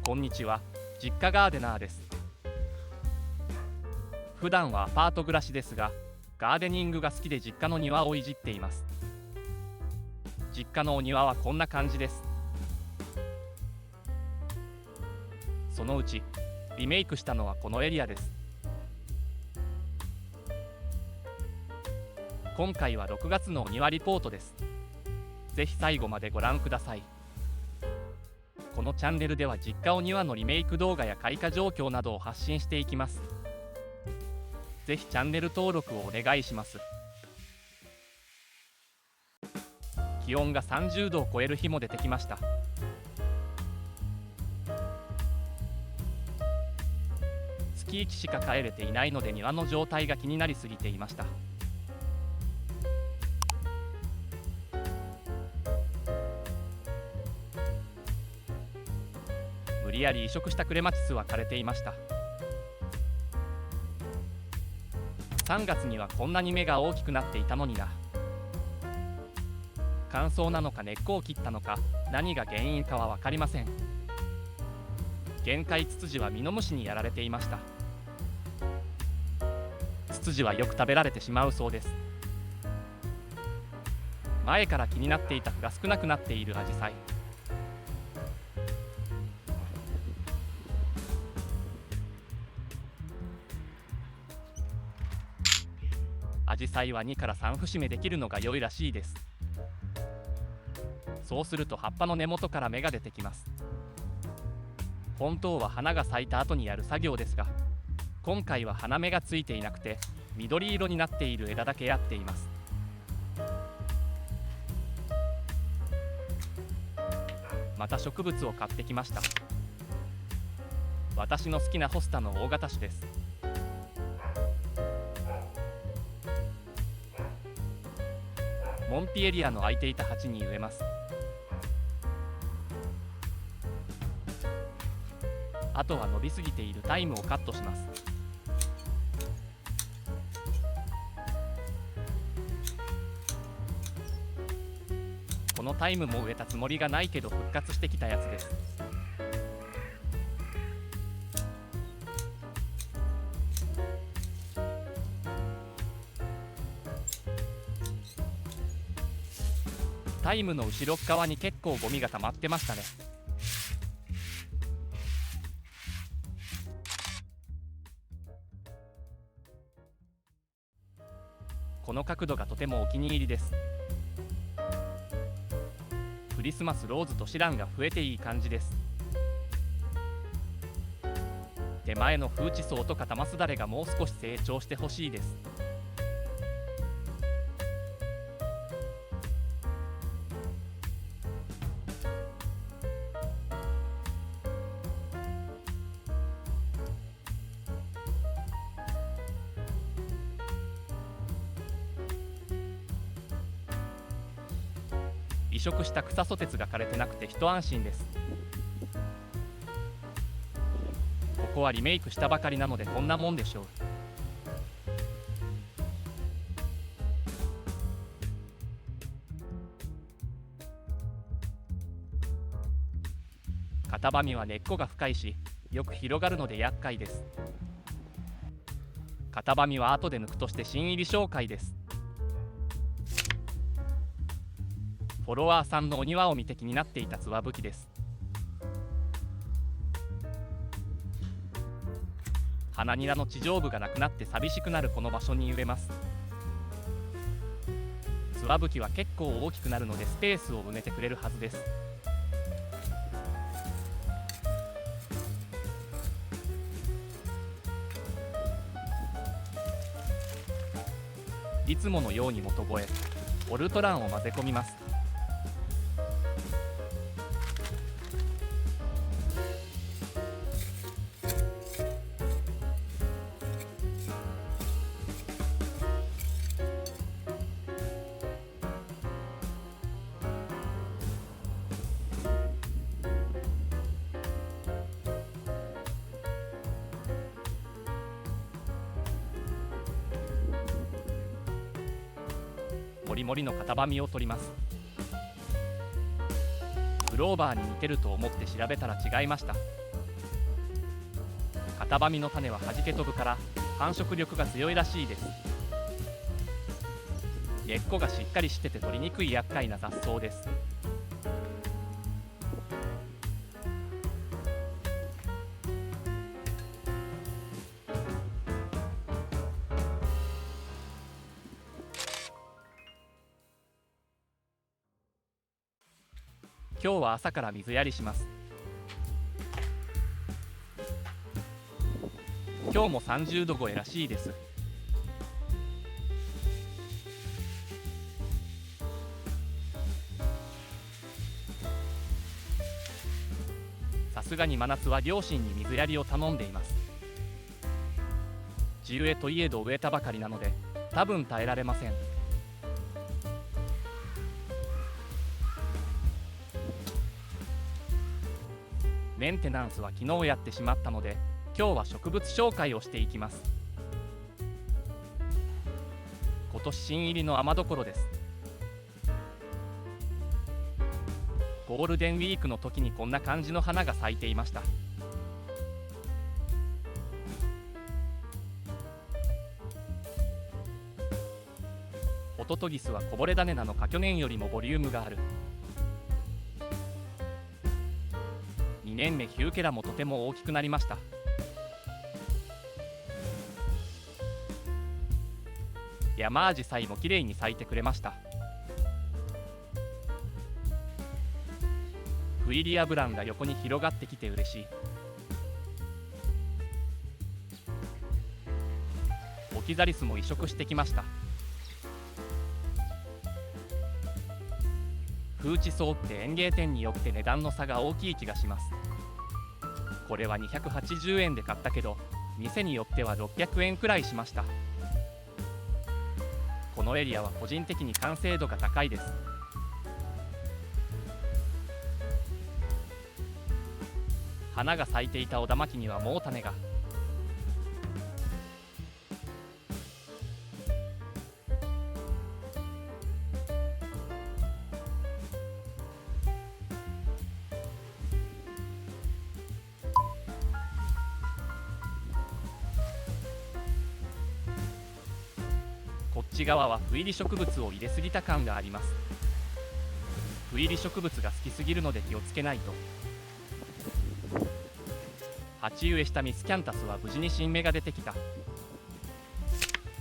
こんにちは。実家ガーデナーです。普段はアパート暮らしですが、ガーデニングが好きで実家の庭をいじっています。実家のお庭はこんな感じです。そのうちリメイクしたのはこのエリアです。今回は6月のお庭リポートです。ぜひ最後までご覧ください。このチャンネルでは実家お庭のリメイク動画や開花状況などを発信していきます。ぜひチャンネル登録をお願いします。気温が30度を超える日も出てきました。月1しか帰れていないので庭の状態が気になりすぎていました。無理やり移植したクレマチスは枯れていました。3月にはこんなに芽が大きくなっていたのにな。乾燥なのか根っこを切ったのか、何が原因かは分かりません。限界ツツジはミノムシにやられていました。ツツジはよく食べられてしまうそうです。前から気になっていた葉が少なくなっているアジサイ。アジサイは2から3節目できるのが良いらしいです。そうすると葉っぱの根元から芽が出てきます。本当は花が咲いた後にやる作業ですが、今回は花芽がついていなくて緑色になっている枝だけやっています。また植物を買ってきました。私の好きなホスタの大型種です。モンピエリアの空いていた鉢に植えます。あとは伸びすぎているタイムをカットします。このタイムも植えたつもりがないけど復活してきたやつです。タイムの後ろ側に結構ゴミが溜まってましたね。この角度がとてもお気に入りです。クリスマスローズとシランが増えていい感じです。手前のフーチソウとカタマスダレがもう少し成長してほしいです。移植した草ソテツが枯れてなくて一安心です。ここはリメイクしたばかりなのでこんなもんでしょう。カタバミは根っこが深いしよく広がるので厄介です。カタバミは後で抜くとして新入り紹介です。フォロワーさんのお庭を見て気になっていたツワブキです。花ニラの地上部がなくなって寂しくなるこの場所に植えます。ツワブキは結構大きくなるのでスペースを埋めてくれるはずです。いつものように元肥オルトランを混ぜ込みます。モリモリの型紙を取ります。クローバーに似てると思って調べたら違いました。タバミの種は弾け飛ぶから繁殖力が強いらしいです。根っこがしっかりしてて取りにくい厄介な雑草です。今日は朝から水やりします。今日も30度超えらしいです。さすがに真夏は両親に水やりを頼んでいます。地植えといえど植えたばかりなので多分耐えられません。メンテナンスは昨日やってしまったので今日は植物紹介をしていきます。今年新入りの雨どころです。ゴールデンウィークの時にこんな感じの花が咲いていました。ホトトギスはこぼれ種なのか去年よりもボリュームがある。2年目ヒューケラもとても大きくなりました。ヤマアジサイもきれいに咲いてくれました。フイリアブランが横に広がってきて嬉しい。オキザリスも移植してきました。フーチソウって園芸店によって値段の差が大きい気がします。これは280円で買ったけど店によっては600円くらいしました。このエリアは個人的に完成度が高いです。花が咲いていたオダマキにはもう種が。こっち側は不入り植物を入れすぎた感があります。不入り植物が好きすぎるので気をつけないと。鉢植えしたミスキャンタスは無事に新芽が出てきた。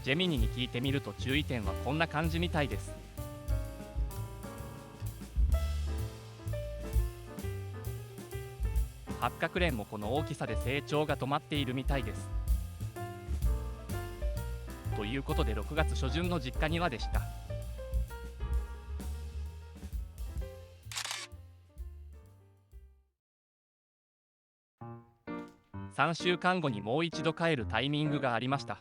ジェミニに聞いてみると注意点はこんな感じみたいです。八角蓮もこの大きさで成長が止まっているみたいです。ということで6月初旬の実家庭でした。3週間後にもう一度帰るタイミングがありました。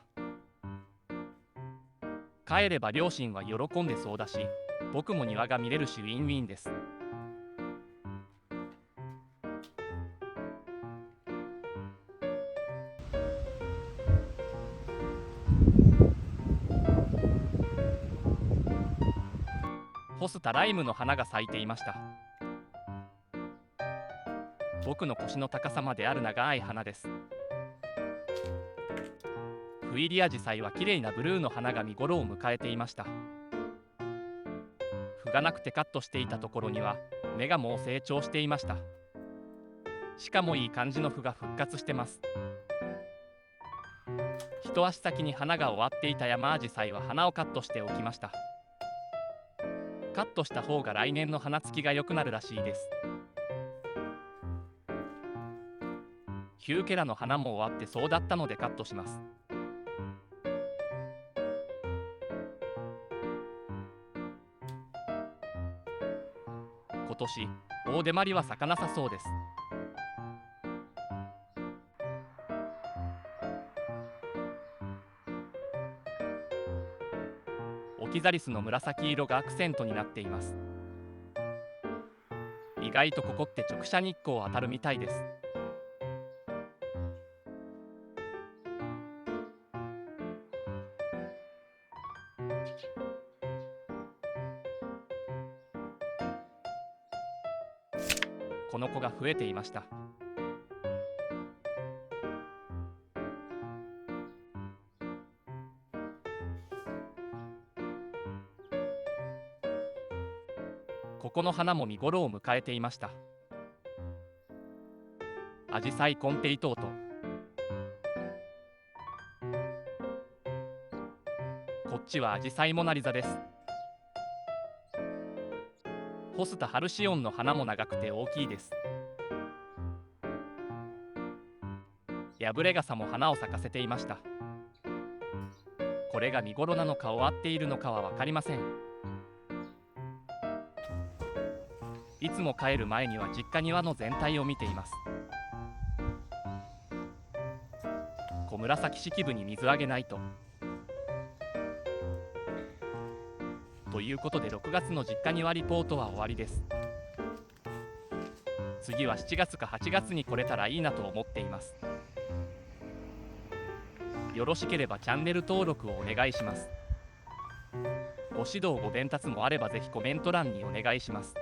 帰れば両親は喜んでそうだし、僕も庭が見れるしウィンウィンです。ホスタライムの花が咲いていました。僕の腰の高さまである長い花です。フイリアジサイは綺麗なブルーの花が見頃を迎えていました。葉がなくてカットしていたところには芽がもう成長していました。しかもいい感じの葉が復活してます。一足先に花が終わっていたヤマアジサイは花をカットしておきました。カットした方が来年の花つきが良くなるらしいです。ヒューケラの花も終わってそうだったのでカットします。今年大手まりは咲かなさそうです。オキザリスの紫色がアクセントになっています。意外とここって直射日光当たるみたいです。この子が増えていました。ここの花も見頃を迎えていました。アジサイコンペイトート。こっちはアジサイモナリザです。ホスタハルシオンの花も長くて大きいです。破れ傘も花を咲かせていました。これが見頃なのか終わっているのかは分かりません。いつも帰る前には実家庭の全体を見ています。小紫式部に水あげないと。ということで6月の実家庭リポートは終わりです。次は7月か8月に来れたらいいなと思っています。よろしければチャンネル登録をお願いします。ご指導ご鞭撻もあればぜひコメント欄にお願いします。